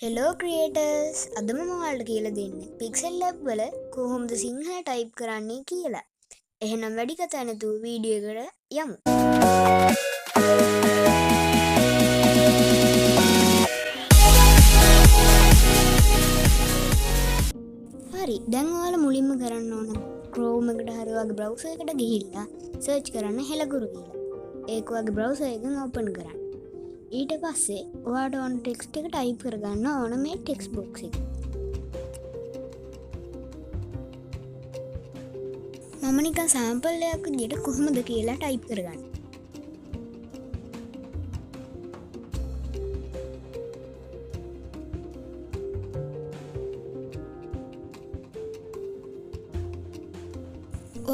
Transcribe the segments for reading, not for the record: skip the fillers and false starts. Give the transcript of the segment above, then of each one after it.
Hello creators අදම මවාල්ට කියල දෙන්න පික්සල් ලැබ් වල කොහොමද සිංහල ටයිප් කරන්නේ කියලා. එහෙනම් වැඩි කතා නැතුව වීඩියෝකට යමු. හරි, දැන් ඔයාලා මුලින්ම කරන්න ඕන Chrome එකට හරි වගේ browser එකට ගිහිල්ලා search කරන්න හෙලගුරු කියලා. ඒක වගේ browser එකෙන් open කරන්න. ඊට පස්සේ ඔයාට ඕන ටෙක්ස්ට් එක ටයිප් කරගන්න ඕන මේ ටෙක්ස්ට් බොක්ස් එක. මම නිකන් සෑම්පල් එකක් විදියට කොහොමද කියලා ටයිප් කරගන්න.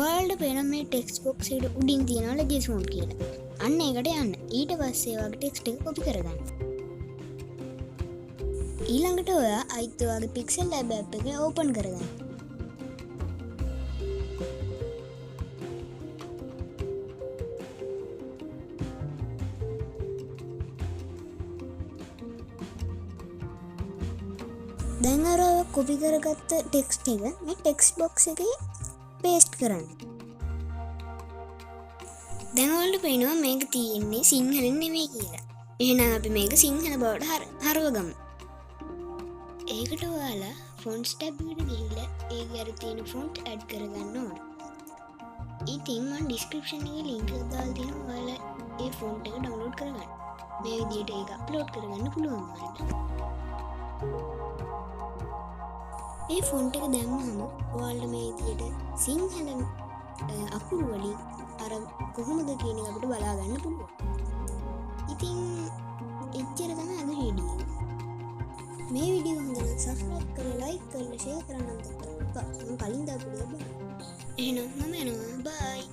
ඔයාලට පේන මේ ටෙක්ස්ට් බොක්ස් එකට උඩින් තියෙනවා ලෙජස් ෆොන්ට් කියලා. අන්න ඒකට යන්න. ඊට පස්සේ ඔයාගේ ටෙක්ස්ට් එක කොපි කරගන්න. ඊළඟට ඔයා අයිත් ඔයාගේ පික්සල් ලැබ් ඇප් එක ඕපන් කරගන්න. දැන් අර කොපි කරගත්ත ටෙක්ස්ට් එක මේ ටෙක්ස්ට් බොක්ස් එකේ පේස්ට් කරන්න. දැන් ඔයාලට පේනවා මේක තියෙන්නේ සිංහලෙන් නෙමෙයි කියලා. එහෙනම් අපි මේක සිංහල බවට හරවගමු. ඒකට ඔයාලා ෆොන්ට්ස් ටැබ් එකට ගිහිල්ලා ඒකේ අර තියෙන ෆොන්ට් ඇඩ් කරගන්න ඕන. ඉතින් මම ඩිස්ක්‍රිප්ෂන් එකේ ලින්ක් එක දාලා තියෙනවා. ඔයාලා ඒ ෆොන්ට් එක ඩවුන්ලෝඩ් කරගන්න. මේ විදිහට ඒක අප්ලෝඩ් කරගන්න පුළුවන් වුණාට. ඒ ෆොන්ට් එක දැම්මම ඔයාලට මේ විදිහට සිංහල අකුරු වලින් අර කොහොමද කියන එක අපිට බලා ගන්න පුළුවන්. ඉතින් එච්චර තමයි අද වීඩියෝ. මේ වීඩියෝ හොඳ නම් subscribe කරලා like කරලා share කරන්න මම කලින් දාපු දේ බලන්න. එහෙනම් මම යනවා. bye.